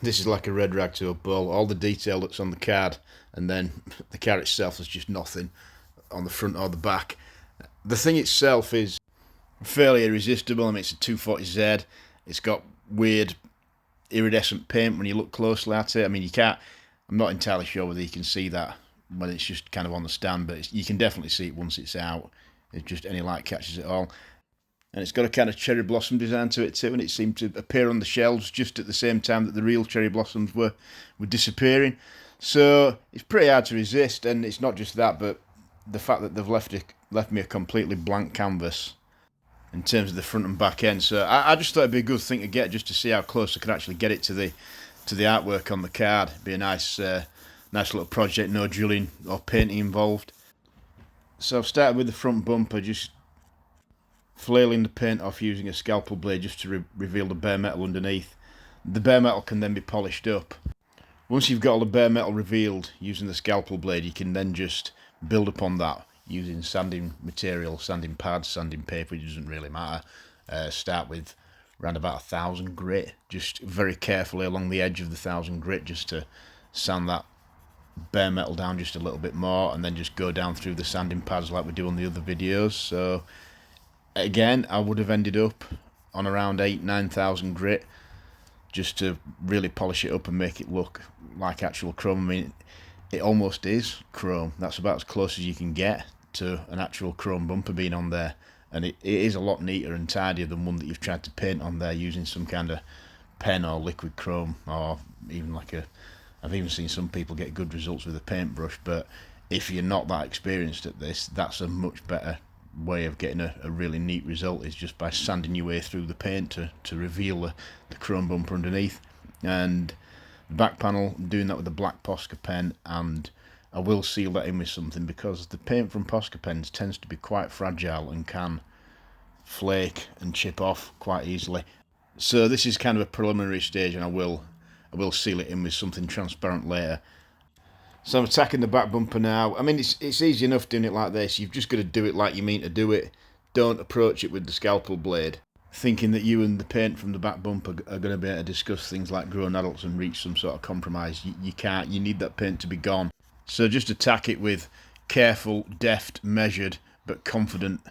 This is like a red rag to a bull. All the detail that's on the card, and then the car itself is just nothing on the front or the back. The thing itself is fairly irresistible. I mean, it's a 240Z. It's got weird iridescent paint when you look closely at it. I mean, you can't. I'm not entirely sure whether you can see that when it's just kind of on the stand, but you can definitely see it once it's out. It's just any light catches it all. And it's got a kind of cherry blossom design to it too, and it seemed to appear on the shelves just at the same time that the real cherry blossoms were disappearing. So it's pretty hard to resist, and it's not just that, but the fact that they've left me a completely blank canvas in terms of the front and back end. So I just thought it'd be a good thing to get, just to see how close I could actually get it to the artwork on the card. It'd be a nice little project, no drilling or painting involved. So I've started with the front bumper, just flailing the paint off using a scalpel blade just to reveal the bare metal underneath. The bare metal can then be polished up. Once you've got all the bare metal revealed using the scalpel blade, you can then just build upon that using sanding material, sanding pads, sanding paper. It doesn't really matter. Start with around about 1,000 grit, just very carefully along the edge of the 1,000 grit, just to sand that bare metal down just a little bit more, and then just go down through the sanding pads like we do on the other videos. So again, I would have ended up on around 8,000-9,000 grit just to really polish it up and make it look like actual chrome. I mean, it almost is chrome. That's about as close as you can get to an actual chrome bumper being on there, and it is a lot neater and tidier than one that you've tried to paint on there using some kind of pen or liquid chrome, or even like I've even seen some people get good results with a paintbrush. But if you're not that experienced at this, that's a much better way of getting a really neat result, is just by sanding your way through the paint to reveal the chrome bumper underneath. And the back panel, I'm doing that with a black Posca pen, and I will seal that in with something, because the paint from Posca pens tends to be quite fragile and can flake and chip off quite easily. So this is kind of a preliminary stage, and I will seal it in with something transparent later. So I'm attacking the back bumper now. I mean, it's easy enough doing it like this. You've just got to do it like you mean to do it. Don't approach it with the scalpel blade thinking that you and the paint from the back bumper are going to be able to discuss things like grown adults and reach some sort of compromise. You can't. You need that paint to be gone. So just attack it with careful, deft, measured, but confident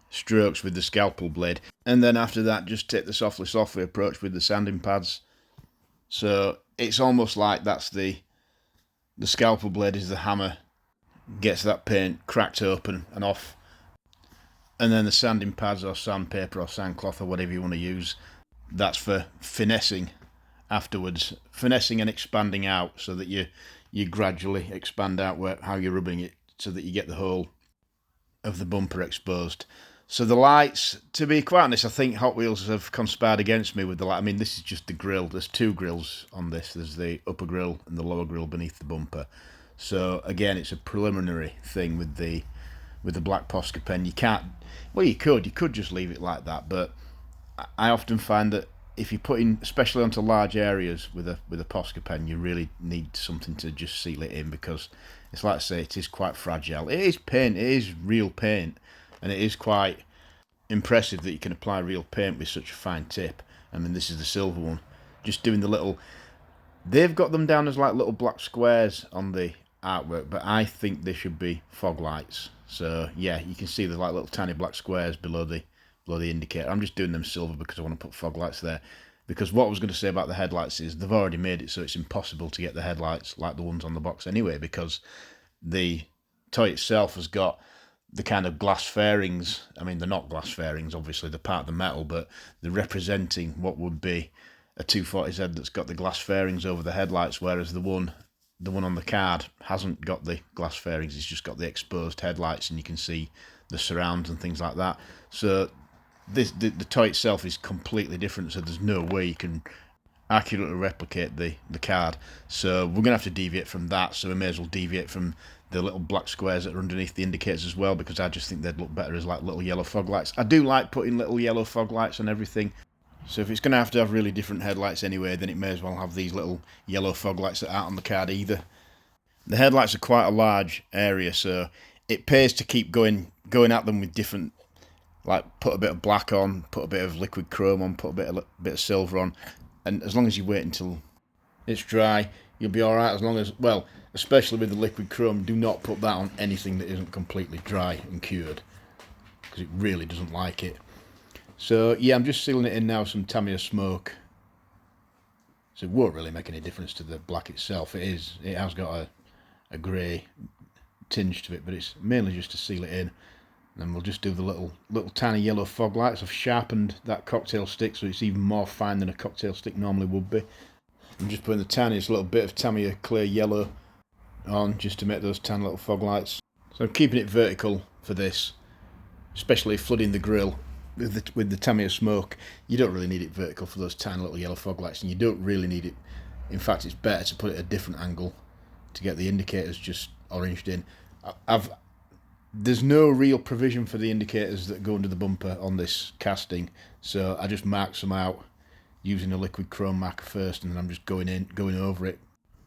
strokes with the scalpel blade. And then after that, just take the softly approach with the sanding pads. So it's almost like that's the scalpel blade is the hammer, gets that paint cracked open and off. And then the sanding pads or sandpaper or sandcloth or whatever you want to use, that's for finessing afterwards. Finessing and expanding out so that you gradually expand out how you're rubbing it so that you get the whole of the bumper exposed. So the lights, to be quite honest, I think Hot Wheels have conspired against me with the light. I mean, this is just the grille. There's two grills on this. There's the upper grill and the lower grill beneath the bumper. So again, it's a preliminary thing with the black Posca pen. You can't. Well, you could just leave it like that, but I often find that if you put in, especially onto large areas with a Posca pen, you really need something to just seal it in, because it's like I say, it is quite fragile. It is paint. It is real paint. And it is quite impressive that you can apply real paint with such a fine tip. I mean, this is the silver one. Just doing the little... They've got them down as like little black squares on the artwork, but I think they should be fog lights. So, yeah, you can see there's like little tiny black squares below the indicator. I'm just doing them silver because I want to put fog lights there. Because what I was going to say about the headlights is they've already made it so it's impossible to get the headlights like the ones on the box anyway, because the toy itself has got the kind of glass fairings. I mean, they're not glass fairings, obviously, they're part of the metal, but they're representing what would be a 240Z that's got the glass fairings over the headlights, whereas the one on the card hasn't got the glass fairings, it's just got the exposed headlights, and you can see the surrounds and things like that. So the toy itself is completely different, so there's no way you can accurately replicate the card. So we're going to have to deviate from that, so we may as well deviate from the little black squares that are underneath the indicators as well, because I just think they'd look better as like little yellow fog lights. I do like putting little yellow fog lights on everything, so if it's going to have really different headlights anyway, then it may as well have these little yellow fog lights that aren't on the card either. The headlights are quite a large area, so it pays to keep going at them with different, like put a bit of black on, put a bit of liquid chrome on, put a bit of silver on, and as long as you wait until It's dry. You'll be alright as long as, well, especially with the liquid chrome, do not put that on anything that isn't completely dry and cured, because it really doesn't like it. So yeah, I'm just sealing it in now with some Tamiya smoke. So it won't really make any difference to the black itself. It has got a grey tinge to it, but it's mainly just to seal it in. And then we'll just do the little tiny yellow fog lights. I've sharpened that cocktail stick so it's even more fine than a cocktail stick normally would be. I'm just putting the tiniest little bit of Tamiya clear yellow on just to make those tiny little fog lights. So I'm keeping it vertical for this, especially flooding the grill with the Tamiya smoke. You don't really need it vertical for those tiny little yellow fog lights, and you don't really need it. In fact, it's better to put it at a different angle to get the indicators just oranged in. There's no real provision for the indicators that go under the bumper on this casting, so I just mark some out using a liquid chrome marker first, and then I'm just going over it.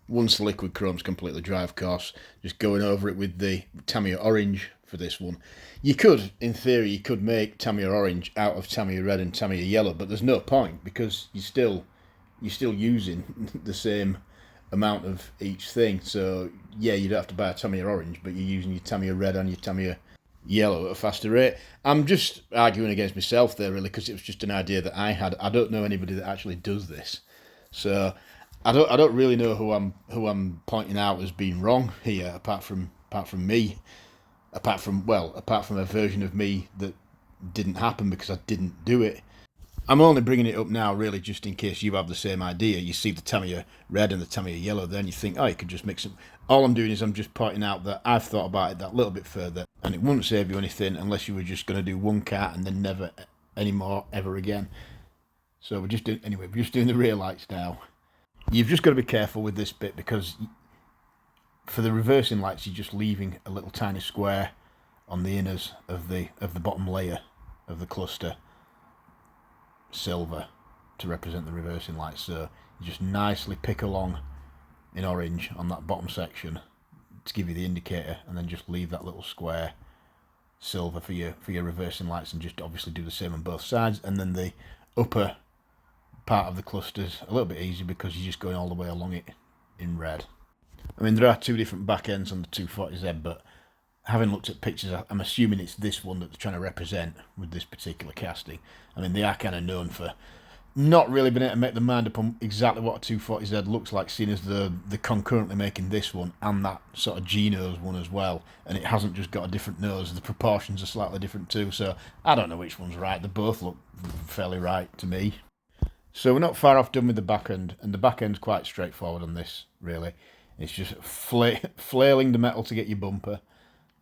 Once the liquid chrome's completely dry, of course, just going over it with the Tamiya orange for this one. You could, in theory, you could make Tamiya orange out of Tamiya red and Tamiya yellow, but there's no point because you're still using the same amount of each thing. So yeah, you don't have to buy a Tamiya orange, but you're using your Tamiya red and your Tamiya yellow at a faster rate. I'm just arguing against myself there, really, because it was just an idea that I had. I don't know anybody that actually does this, so I don't really know who I'm pointing out as being wrong here, apart from me, apart from a version of me that didn't happen because I didn't do it. I'm only bringing it up now, really, just in case you have the same idea. You see the Tamiya red and the Tamiya yellow, then you think, oh, you could just mix them. All I'm doing is I'm just pointing out that I've thought about it that little bit further, and it wouldn't save you anything unless you were just going to do one cat and then never anymore ever again. So we're just doing the rear lights now. You've just got to be careful with this bit because for the reversing lights, you're just leaving a little tiny square on the inners of the bottom layer of the cluster silver to represent the reversing lights. So you just nicely pick along in orange on that bottom section to give you the indicator, and then just leave that little square silver for your reversing lights, and just obviously do the same on both sides. And then the upper part of the cluster's a little bit easier because you're just going all the way along it in red. I mean, there are two different back ends on the 240Z, but having looked at pictures, I'm assuming it's this one that they're trying to represent with this particular casting. I mean, they are kind of known for not really being able to make their mind up on exactly what a 240Z looks like, seeing as they're concurrently making this one and that sort of G-nose one as well, and it hasn't just got a different nose, the proportions are slightly different too, so I don't know which one's right. They both look fairly right to me. So we're not far off done with the back end, and the back end's quite straightforward on this, really. It's just flailing the metal to get your bumper,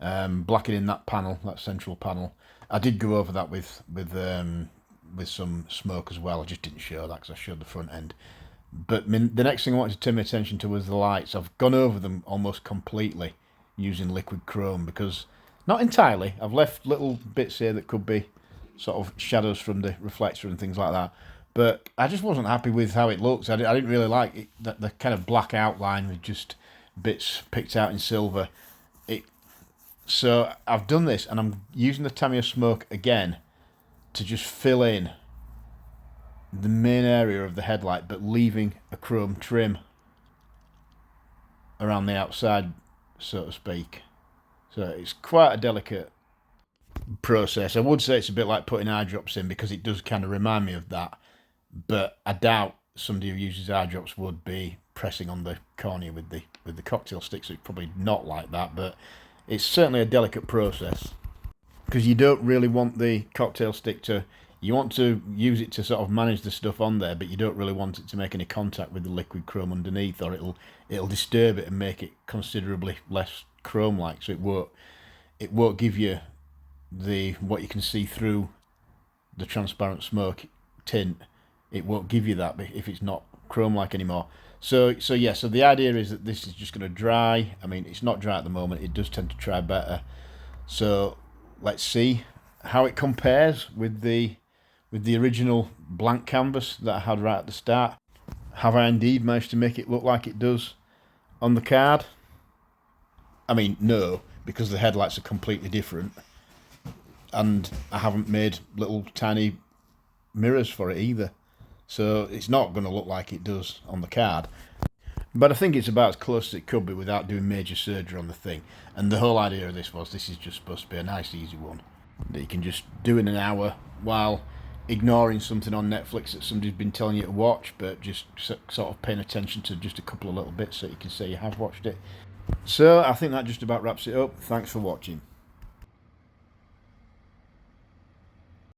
blackening that panel, that central panel. I did go over that with some smoke as well. I just didn't show that because I showed the front end. But the next thing I wanted to turn my attention to was the lights. I've gone over them almost completely using liquid chrome because, not entirely, I've left little bits here that could be sort of shadows from the reflector and things like that. But I just wasn't happy with how it looks. I didn't really like it, the kind of black outline with just bits picked out in silver. So I've done this, and I'm using the Tamiya smoke again to just fill in the main area of the headlight, but leaving a chrome trim around the outside, so to speak. So it's quite a delicate process. I would say it's a bit like putting eye drops in because it does kind of remind me of that. But I doubt somebody who uses eye drops would be pressing on the cornea with the cocktail stick, so it's probably not like that, but it's certainly a delicate process because you don't really want the cocktail stick to, you want to use it to sort of manage the stuff on there, but you don't really want it to make any contact with the liquid chrome underneath, or it'll disturb it and make it considerably less chrome-like, so it won't give you what you can see through the transparent smoke tint. It won't give you that if it's not chrome-like anymore. So the idea is that this is just going to dry. I mean, it's not dry at the moment. It does tend to dry better. So let's see how it compares with the original blank canvas that I had right at the start. Have I indeed managed to make it look like it does on the card? I mean, no, because the headlights are completely different. And I haven't made little tiny mirrors for it either. so it's not going to look like it does on the card. But I think it's about as close as it could be without doing major surgery on the thing. And the whole idea of this is just supposed to be a nice, easy one that you can just do in an hour while ignoring something on Netflix that somebody's been telling you to watch, but just sort of paying attention to just a couple of little bits so you can say you have watched it. So I think that just about wraps it up. Thanks for watching.